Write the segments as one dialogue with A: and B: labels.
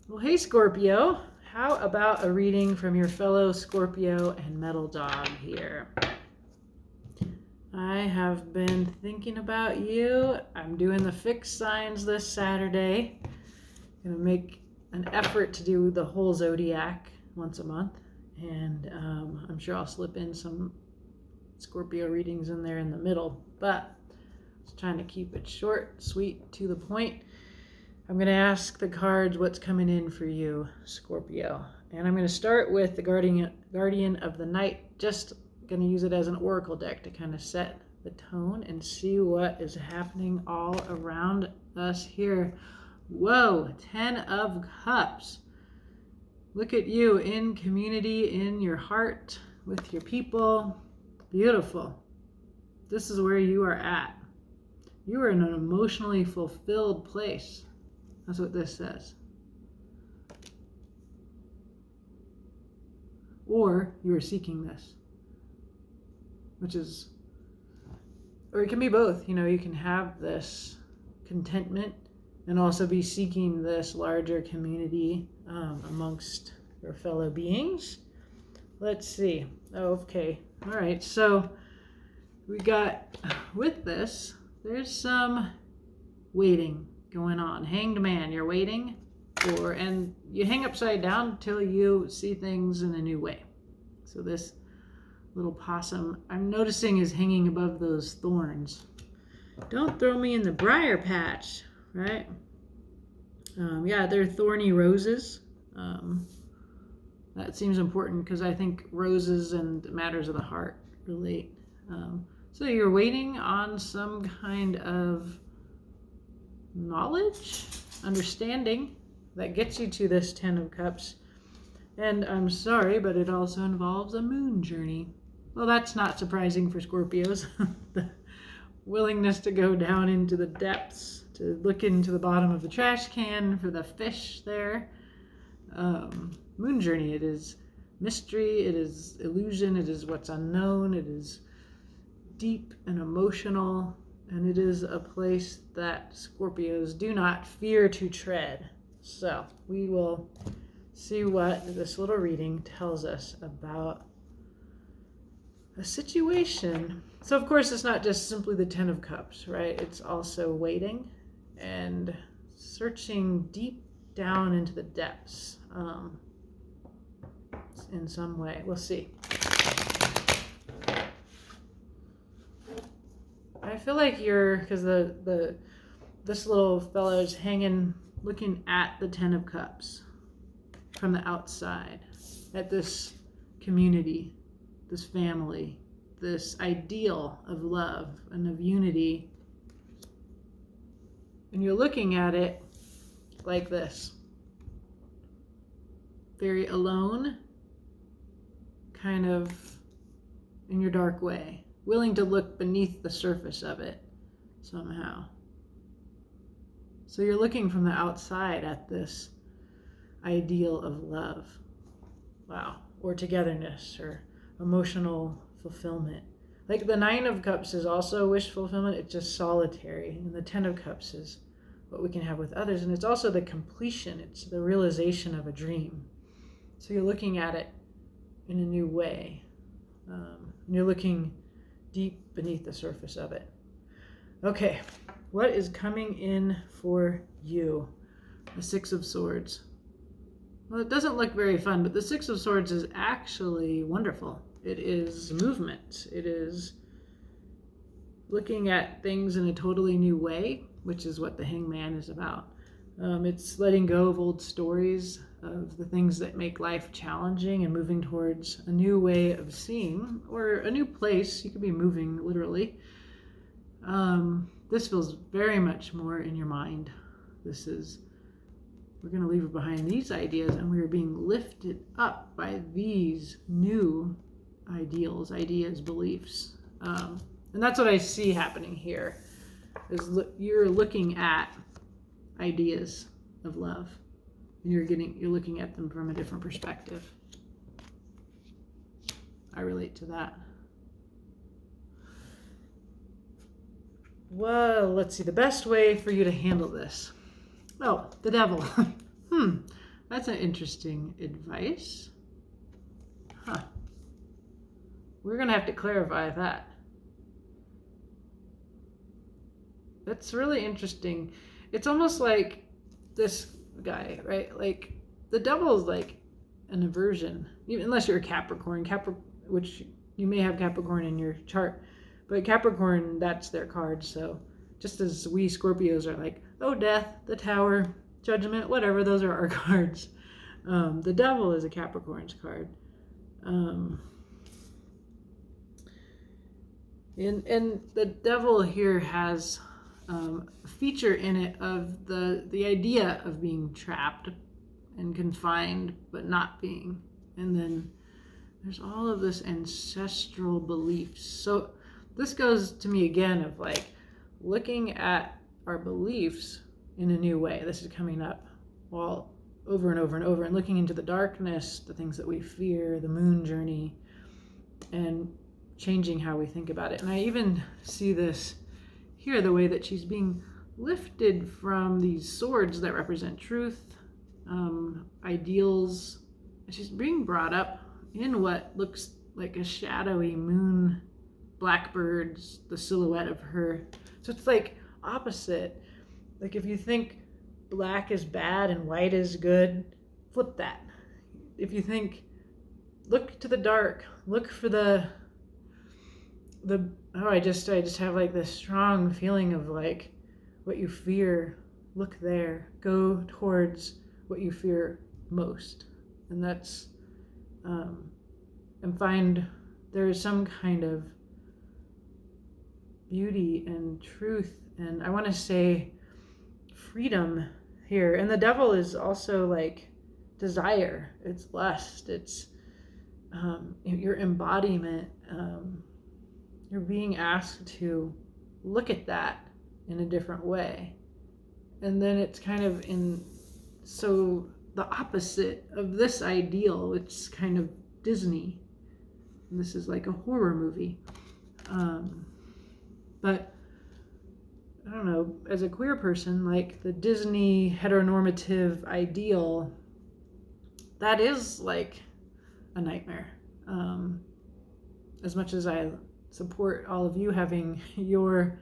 A: Well, hey Scorpio, how about a reading from your fellow Scorpio and metal dog here? I have been thinking about you. I'm doing the fixed signs this Saturday. Gonna make an effort to do the whole zodiac once a month, and I'm sure I'll slip in some Scorpio readings in there in the middle, but I was trying to keep it short, sweet, to the point. I'm going to ask the cards what's coming in for you, Scorpio. And I'm going to start with the Guardian of the Night. Just going to use it as an oracle deck to kind of set the tone and see what is happening all around us here. Whoa, 10 of Cups. Look at you in community, in your heart, with your people. Beautiful. This is where you are at. You are in an emotionally fulfilled place. That's what this says. Or you are seeking this, which is, or it can be both. You know, you can have this contentment and also be seeking this larger community amongst your fellow beings. Let's see. Oh, okay. All right. So we got, with this, there's some waiting going on. Hanged man, you're waiting for, and you hang upside down till you see things in a new way. So this little possum, I'm noticing, is hanging above those thorns. Don't throw me in the briar patch, right? Yeah, they're thorny roses. That seems important because I think roses and matters of the heart relate. So you're waiting on some kind of knowledge, understanding that gets you to this 10 of Cups. And I'm sorry, but it also involves a moon journey. Well, that's not surprising for Scorpios. The willingness to go down into the depths, to look into the bottom of the trash can for the fish there. Moon journey, it is mystery, it is illusion, it is what's unknown, it is deep and emotional. And it is a place that Scorpios do not fear to tread. So we will see what this little reading tells us about a situation. So of course it's not just simply the 10 of Cups, right? It's also waiting and searching deep down into the depths in some way. We'll see. I feel like you're, because this little fellow is hanging, looking at the 10 of Cups from the outside, at this community, this family, this ideal of love and of unity. And you're looking at it like this. Very alone, kind of in your dark way. Willing to look beneath the surface of it somehow. So you're looking from the outside at this ideal of love. Wow. Or togetherness or emotional fulfillment. Like the 9 of Cups is also wish fulfillment. It's just solitary. And the 10 of Cups is what we can have with others. And it's also the completion. It's the realization of a dream. So you're looking at it in a new way. And you're looking deep beneath the surface of it. Okay, what is coming in for you? The 6 of Swords. Well, it doesn't look very fun, but the 6 of Swords is actually wonderful. It is movement. It is looking at things in a totally new way, which is what the Hangman is about. It's letting go of old stories, of the things that make life challenging, and moving towards a new way of seeing, or a new place. You could be moving literally. This feels very much more in your mind. This is, we're going to leave behind these ideas, and we are being lifted up by these new ideals, ideas, beliefs. And that's what I see happening here, is you're looking at ideas of love. You're looking at them from a different perspective. I relate to that. Well, let's see. The best way for you to handle this. Oh, the devil. That's an interesting advice. Huh. We're going to have to clarify that. That's really interesting. It's almost like this guy, right? Like the devil is like an aversion, even unless you're a Capricorn, which you may have Capricorn in your chart, but Capricorn, that's their card. So just as we Scorpios are like, oh, death, the Tower, judgment, whatever, those are our cards. The devil is a Capricorn's card. And the devil here has a feature in it of the idea of being trapped and confined but not being. And then there's all of this ancestral beliefs. So this goes to me again of like looking at our beliefs in a new way. This is coming up all over and over and over, and looking into the darkness, the things that we fear, the moon journey, and changing how we think about it. And I even see this here, the way that she's being lifted from these swords that represent truth, ideals. She's being brought up in what looks like a shadowy moon, blackbirds, the silhouette of her. So it's like opposite. Like if you think black is bad and white is good, flip that. If you think, look to the dark, look for I just have like this strong feeling of like what you fear, look there, go towards what you fear most. And that's and find there is some kind of beauty and truth, and I want to say freedom here. And the devil is also like desire, it's lust, it's your embodiment. You're being asked to look at that in a different way. And then it's kind of so the opposite of this ideal, it's kind of Disney. And this is like a horror movie. But I don't know, as a queer person, like the Disney heteronormative ideal, that is like a nightmare. As much as I support all of you having your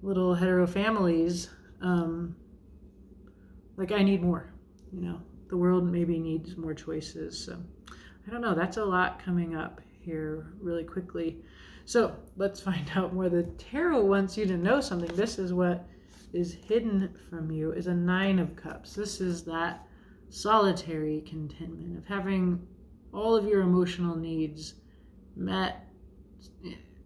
A: little hetero families, like I need more, the world maybe needs more choices. So I don't know, that's a lot coming up here really quickly. So let's find out more. The tarot wants you to know something. This is what is hidden from you, is a 9 of Cups. This is that solitary contentment of having all of your emotional needs met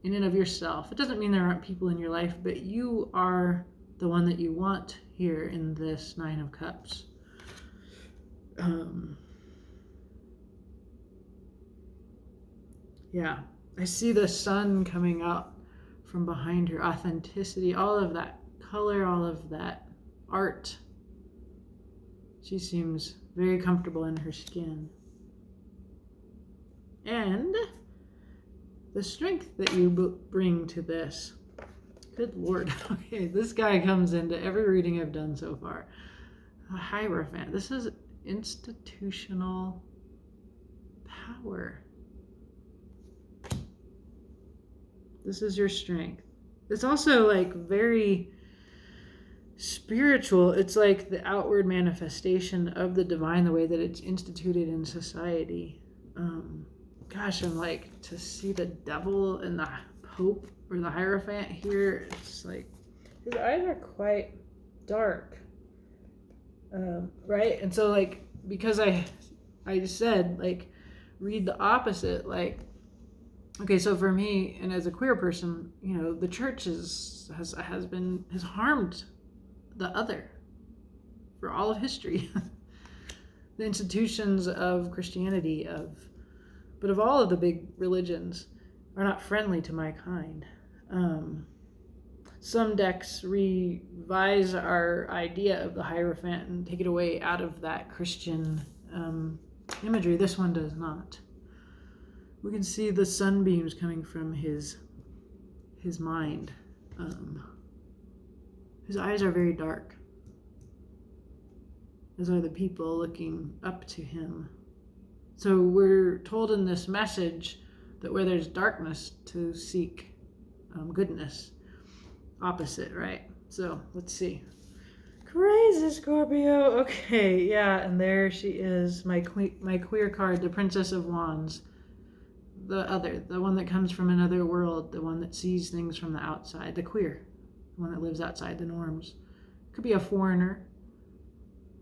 A: in and of yourself. It doesn't mean there aren't people in your life, but you are the one that you want here in this 9 of Cups. Yeah, I see the sun coming out from behind her, authenticity, all of that color, all of that art. She seems very comfortable in her skin. And the strength that you bring to this. Good Lord. Okay, this guy comes into every reading I've done so far. A Hierophant. This is institutional power. This is your strength. It's also like very spiritual. It's like the outward manifestation of the divine, the way that it's instituted in society. Gosh, I'm like, to see the devil and the Pope or the Hierophant here, it's like, his eyes are quite dark. Right? And so like, because I just said, like, read the opposite, like, okay, so for me, and as a queer person, the church has harmed the other for all of history. The institutions of Christianity, but of all of the big religions, are not friendly to my kind. Some decks revise our idea of the Hierophant and take it away out of that Christian imagery. This one does not. We can see the sunbeams coming from his mind. His eyes are very dark. as are the people looking up to him. So we're told in this message that where there's darkness, to seek goodness. Opposite, right? So let's see. Crazy Scorpio. Okay, yeah, and there she is, my queer card, the Princess of Wands. The one that comes from another world, the one that sees things from the outside, the queer, the one that lives outside the norms. Could be a foreigner.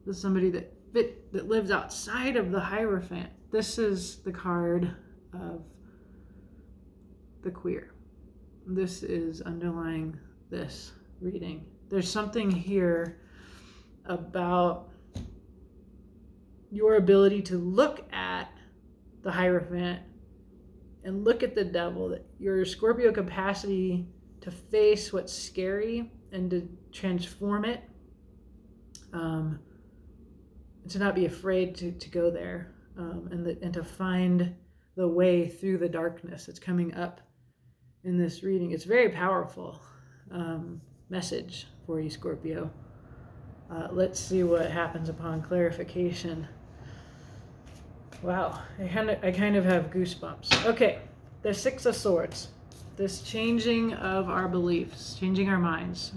A: This is somebody that lives outside of the Hierophant. This is the card of the queer. This is underlying this reading. There's something here about your ability to look at the Hierophant and look at the devil, that your Scorpio capacity to face what's scary and to transform it, to not be afraid to go there, and to find the way through the darkness that's coming up in this reading. It's very powerful message for you, Scorpio. Let's see what happens upon clarification. Wow, I kind of have goosebumps. Okay, the Six of Swords. This changing of our beliefs, changing our minds,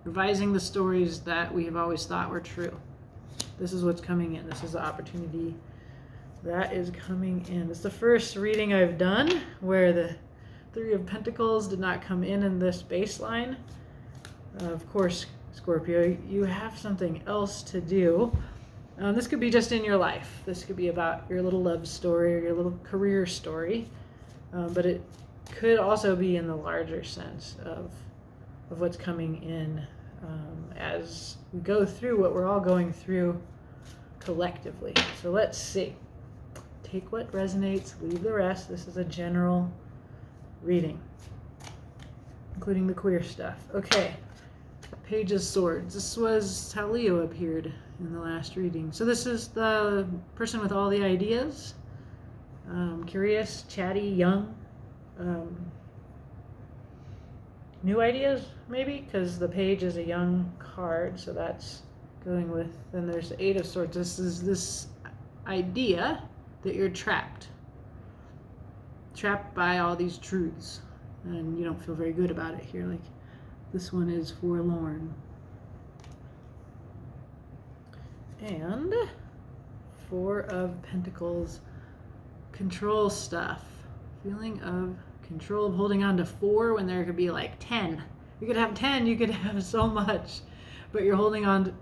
A: revising the stories that we have always thought were true. This is what's coming in. This is the opportunity that is coming in. It's the first reading I've done where the Three of Pentacles did not come in this baseline. Of course, Scorpio, you have something else to do. This could be just in your life. This could be about your little love story or your little career story. But it could also be in the larger sense of what's coming in as we go through what we're all going through collectively. So let's see. Take what resonates, leave the rest. This is a general reading, including the queer stuff. Okay, Page of Swords. This was how Leo appeared in the last reading. So this is the person with all the ideas. Curious, chatty, young. New ideas, maybe, because the page is a young card, so that's going with. Then there's the Eight of Swords. This is this idea that you're trapped by all these truths, and you don't feel very good about it here. Like, this one is forlorn. And Four of Pentacles, control stuff, feeling of control, of holding on to 4 when there could be like 10. You could have 10, you could have so much, but you're holding on to,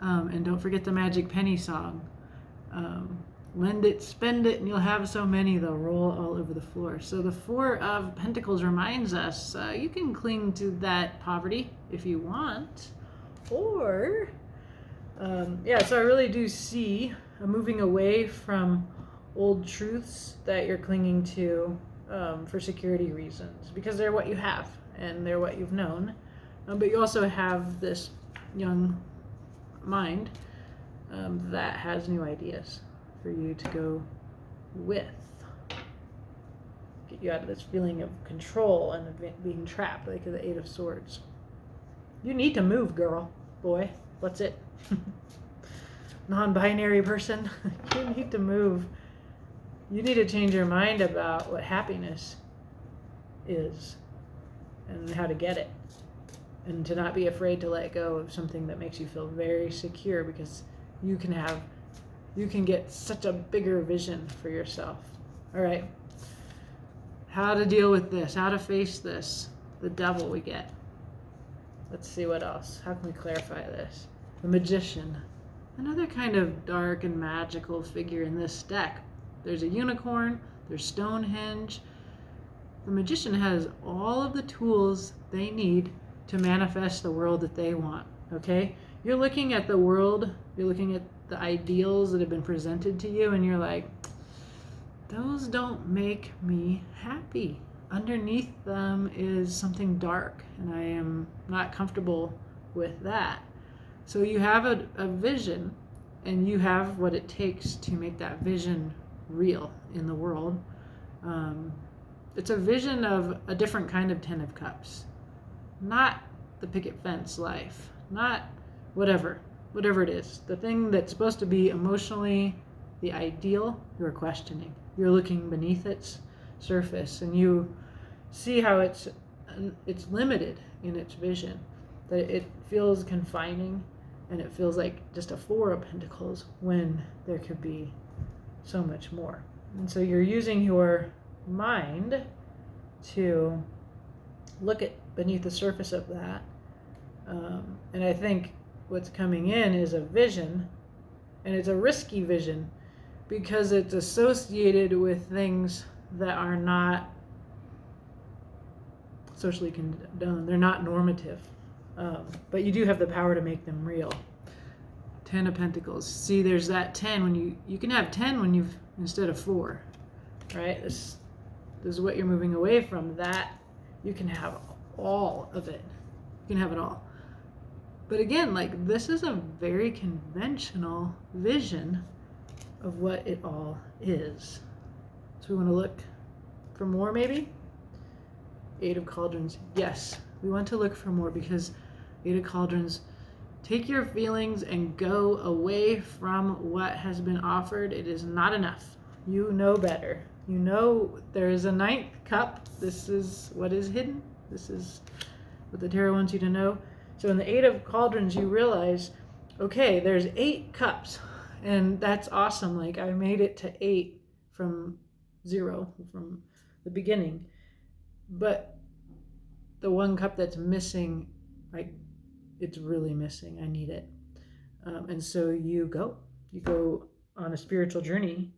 A: and don't forget the Magic Penny song. Lend it, spend it, and you'll have so many they'll roll all over the floor. So the Four of Pentacles reminds us you can cling to that poverty if you want, or so I really do see a moving away from old truths that you're clinging to for security reasons, because they're what you have and they're what you've known, but you also have this young mind that has new ideas for you to go with, get you out of this feeling of control and of being trapped, like the Eight of Swords. You need to move, girl, boy. What's it? Non-binary person. You need to move. You need to change your mind about what happiness is and how to get it, and to not be afraid to let go of something that makes you feel very secure, because you can get such a bigger vision for yourself. All right. How to deal with this, how to face this, the devil we get. Let's see what else. How can we clarify this? The Magician, another kind of dark and magical figure in this deck. There's a unicorn, there's Stonehenge. The Magician has all of the tools they need to manifest the world that they want, okay? You're looking at the world, you're looking at the ideals that have been presented to you, and you're like, those don't make me happy. Underneath them is something dark, and I am not comfortable with that. So you have a vision, and you have what it takes to make that vision real in the world. It's a vision of a different kind of 10 of Cups. Not the picket fence life, not whatever. whatever it is, the thing that's supposed to be emotionally the ideal, you're questioning. You're looking beneath its surface, and you see how it's limited in its vision, that it feels confining, and it feels like just a Four of Pentacles when there could be so much more. And so you're using your mind to look at beneath the surface of that. And I think what's coming in is a vision, and it's a risky vision because it's associated with things that are not socially condoned. They're not normative. But you do have the power to make them real. 10 of Pentacles. See, there's that 10 when you can have 10 when you've instead of 4, right? This is what you're moving away from. That you can have all of it. You can have it all. But again, like, this is a very conventional vision of what it all is. So we want to look for more, maybe? 8 of Cauldrons. Yes, we want to look for more because 8 of Cauldrons, take your feelings and go away from what has been offered. It is not enough. You know better. You know there is a 9th cup. This is what is hidden. This is what the tarot wants you to know. So in the 8 of Cauldrons, you realize, okay, there's 8 cups, and that's awesome. Like, I made it to 8 from 0, from the beginning. But the 1 cup that's missing, like, it's really missing. I need it. And so you go on a spiritual journey.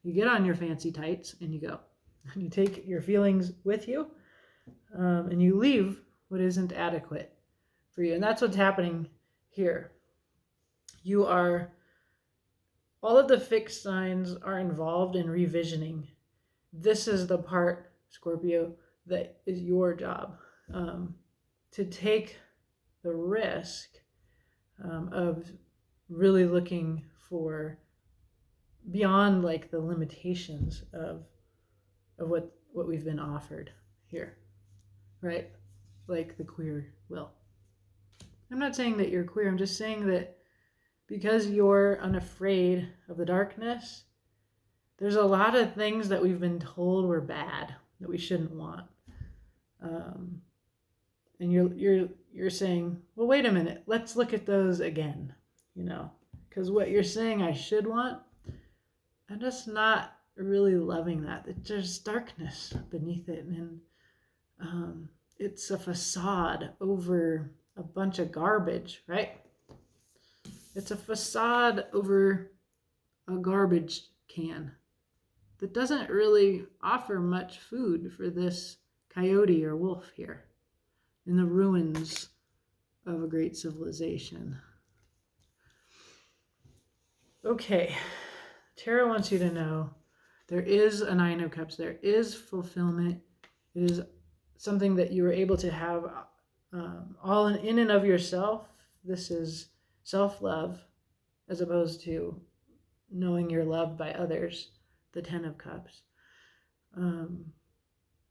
A: You get on your fancy tights and you go. And you take your feelings with you, and you leave what isn't adequate for you. And that's what's happening here. All of the fixed signs are involved in revisioning. This is the part, Scorpio, that is your job, to take the risk of really looking for beyond, like, the limitations of what we've been offered here, right? Like the queer will. I'm not saying that you're queer. I'm just saying that because you're unafraid of the darkness, there's a lot of things that we've been told were bad, that we shouldn't want. And you're saying, well, wait a minute, let's look at those again, because what you're saying I should want, I'm just not really loving that. There's darkness beneath it, and it's a facade over a bunch of garbage, right? It's a facade over a garbage can that doesn't really offer much food for this coyote or wolf here in the ruins of a great civilization. Okay, Tarot wants you to know there is a 9 of Cups. There is fulfillment. It is something that you were able to have all in and of yourself. This is self-love as opposed to knowing you're loved by others, the 10 of Cups,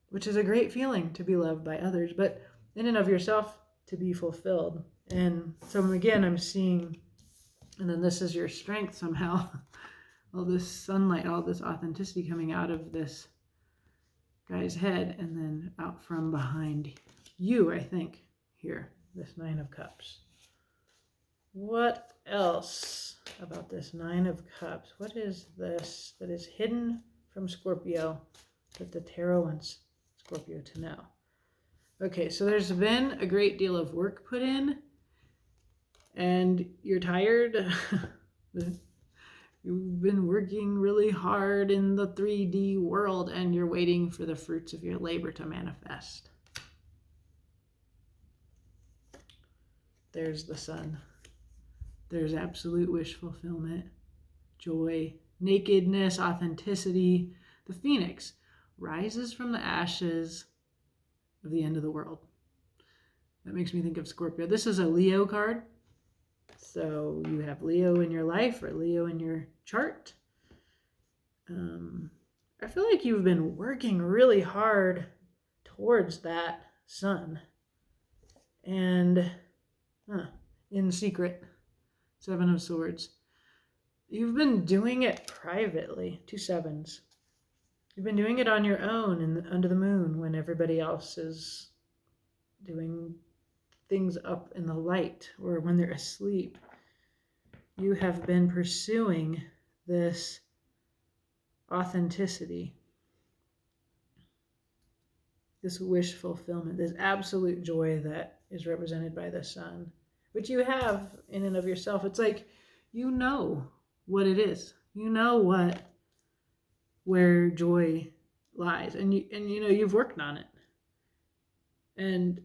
A: which is a great feeling, to be loved by others, but in and of yourself to be fulfilled. And so again, I'm seeing, and then this is your strength somehow, all this sunlight, all this authenticity coming out of this guy's head and then out from behind you, I think, here, this 9 of Cups. What else about this 9 of Cups? What is this that is hidden from Scorpio that the tarot wants Scorpio to know? Okay, so there's been a great deal of work put in, and you're tired. You've been working really hard in the 3D world, and you're waiting for the fruits of your labor to manifest. There's the sun. There's absolute wish fulfillment, joy, nakedness, authenticity. The phoenix rises from the ashes of the end of the world. That makes me think of Scorpio. This is a Leo card. So you have Leo in your life or Leo in your chart. I feel like you've been working really hard towards that sun. And in secret. Seven of Swords. You've been doing it privately. 2 sevens. You've been doing it on your own under the moon when everybody else is doing things up in the light or when they're asleep. You have been pursuing this authenticity, this wish fulfillment, this absolute joy that is represented by the sun, which you have in and of yourself. It's like you know what it is. You know where joy lies, and you know you've worked on it. And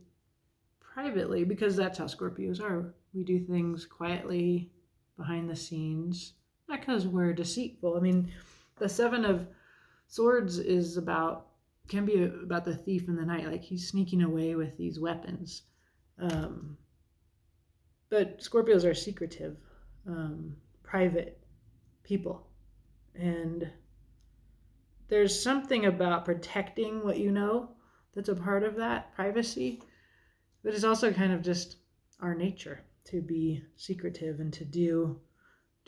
A: privately, because that's how Scorpios are, we do things quietly behind the scenes, not because we're deceitful. I mean, the Seven of Swords can be about the thief in the night, like he's sneaking away with these weapons. But Scorpios are secretive, private people. And there's something about protecting what you know that's a part of that privacy, but it's also kind of just our nature to be secretive and to do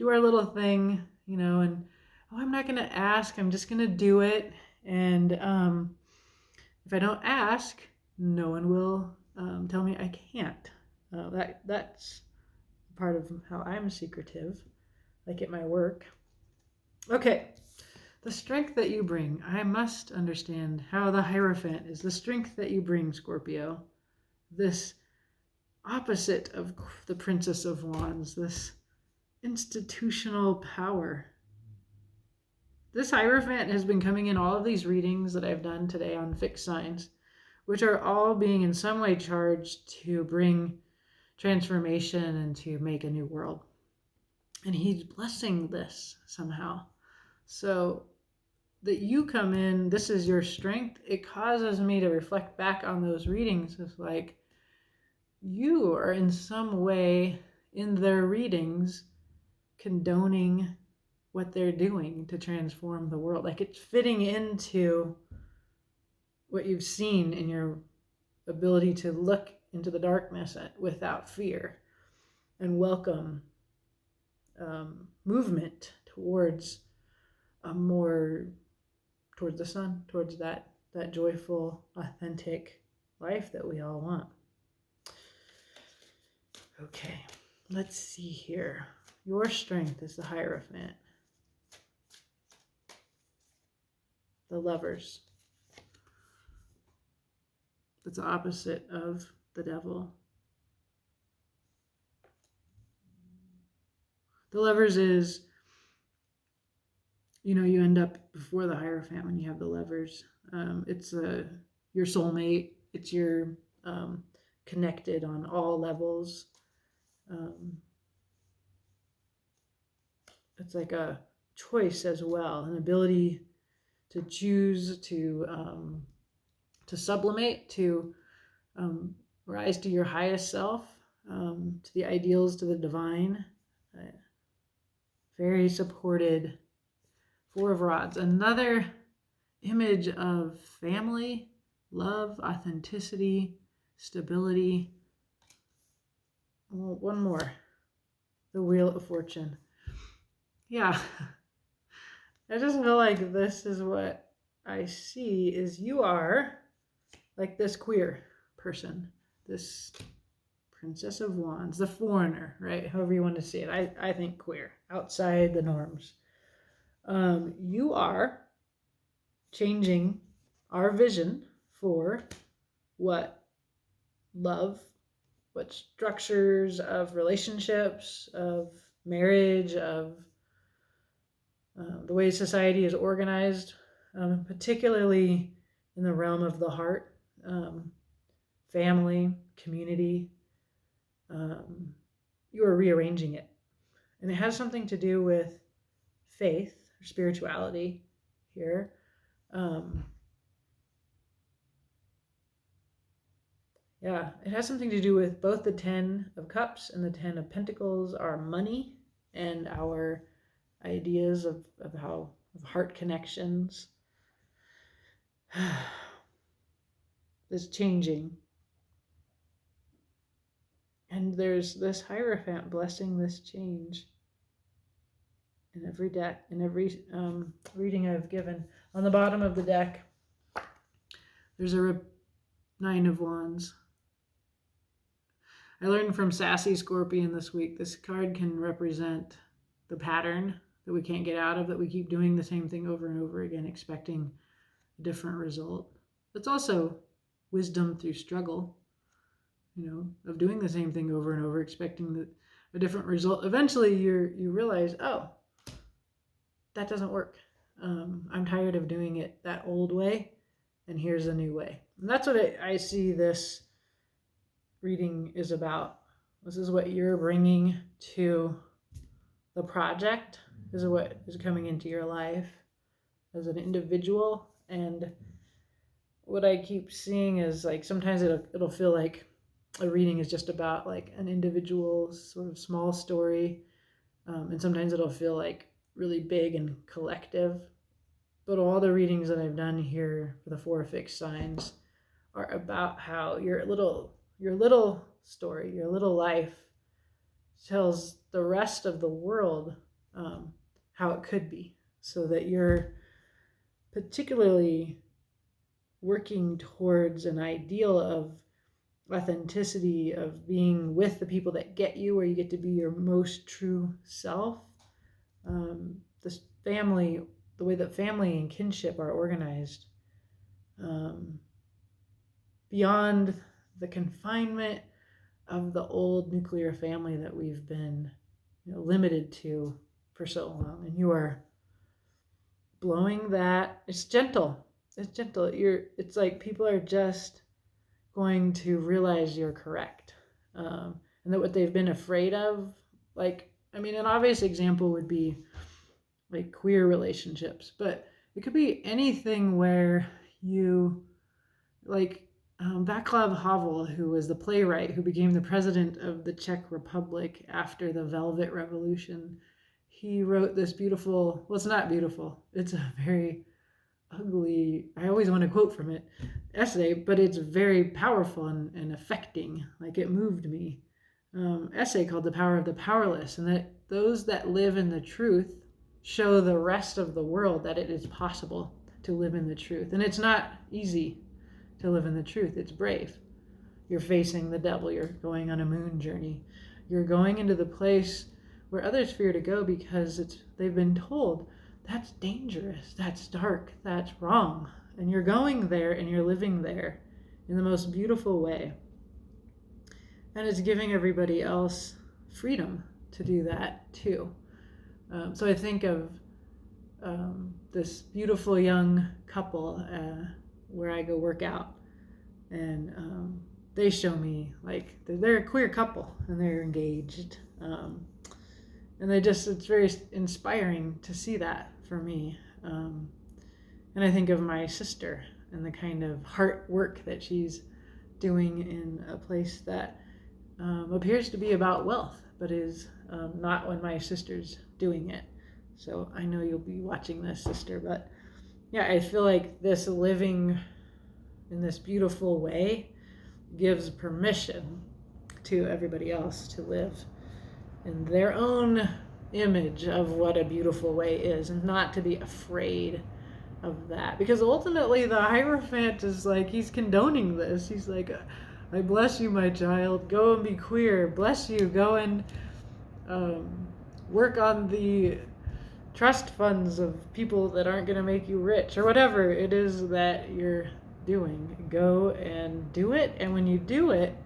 A: our little thing, you know, and I'm not going to ask, I'm just going to do it. And if I don't ask, no one will tell me I can't. That's part of how I'm secretive, like at my work. Okay, the strength that you bring. I must understand how the Hierophant is the strength that you bring, Scorpio. This opposite of the Princess of Wands, this institutional power. This Hierophant has been coming in all of these readings that I've done today on fixed signs, which are all being in some way charged to bring transformation and to make a new world. And he's blessing this somehow. So that you come in, this is your strength. It causes me to reflect back on those readings. It's like you are in some way in their readings condoning what they're doing to transform the world. Like it's fitting into what you've seen in your ability to look into the darkness without fear and welcome movement towards towards the sun, towards that joyful, authentic life that we all want. Okay, let's see here. Your strength is the Hierophant. The Lovers. That's the opposite of the Devil. The Lovers is, you know, you end up before the Hierophant when you have the Lovers. It's your soulmate. It's your connected on all levels. It's like a choice as well, an ability to choose to sublimate, to rise to your highest self, to the ideals, to the divine. Very supported. Four of Rods, another image of family, love, authenticity, stability. One more. The Wheel of Fortune. Yeah. I just feel like this is what I see is you are like this queer person, this Princess of Wands, the foreigner, right? However you want to see it. I think queer, outside the norms. You are changing our vision for what love, what structures of relationships, of marriage, of the way society is organized, particularly in the realm of the heart, family, community. You are rearranging it. And it has something to do with faith or spirituality here. Yeah, it has something to do with both the 10 of Cups and the 10 of Pentacles, our money and our ideas of heart connections. Is changing. And there's this Hierophant blessing this change in every deck, in every reading I've given. On the bottom of the deck, there's a Nine of Wands. I learned from Sassy Scorpion this week, this card can represent the pattern that we can't get out of, that we keep doing the same thing over and over again, expecting a different result. It's also wisdom through struggle, of doing the same thing over and over, expecting a different result. Eventually you realize, oh, that doesn't work. I'm tired of doing it that old way, and here's a new way. And that's what I see this reading is about. This is what you're bringing to the project, is what is coming into your life as an individual. And what I keep seeing is, like, sometimes it'll feel like a reading is just about like an individual sort of small story, and sometimes it'll feel like really big and collective. But all the readings that I've done here for the 4 fixed signs are about how your little story, your little life tells the rest of the world how it could be, so that you're particularly working towards an ideal of authenticity, of being with the people that get you, where you get to be your most true self. This family, the way that family and kinship are organized, beyond the confinement of the old nuclear family that we've been limited to for so long. And you are blowing that. It's gentle. It's like people are just going to realize you're correct, and that what they've been afraid of, an obvious example would be like queer relationships, but it could be anything where you, like, Václav Havel, who was the playwright who became the president of the Czech Republic after the Velvet Revolution, he wrote this beautiful, well, it's not beautiful, it's a very ugly, I always want to quote from it, essay, but it's very powerful and affecting. Like, it moved me. Essay called The Power of the Powerless, and that those that live in the truth show the rest of the world that it is possible to live in the truth. And it's not easy to live in the truth. It's brave. You're facing the devil. You're going on a moon journey. You're going into the place where others fear to go because they've been told that's dangerous, that's dark, that's wrong. And you're going there and you're living there in the most beautiful way. And it's giving everybody else freedom to do that too. So I think of this beautiful young couple where I go work out, and they show me, like, they're a queer couple and they're engaged, and it's very inspiring to see that for me. And I think of my sister and the kind of heart work that she's doing in a place that appears to be about wealth, but is not when my sister's doing it. So I know you'll be watching this, sister, but yeah, I feel like this living in this beautiful way gives permission to everybody else to live in their own image of what a beautiful way is, and not to be afraid of that. Because ultimately the Hierophant is like, he's condoning this. He's like, I bless you, my child, go and be queer, bless you, go and work on the trust funds of people that aren't going to make you rich, or whatever it is that you're doing. Go and do it, and when you do it,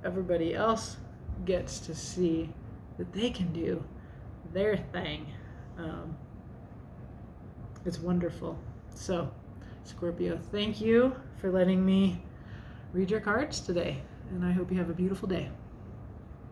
A: everybody else gets to see that they can do their thing. It's wonderful. So, Scorpio, thank you for letting me read your cards today, and I hope you have a beautiful day.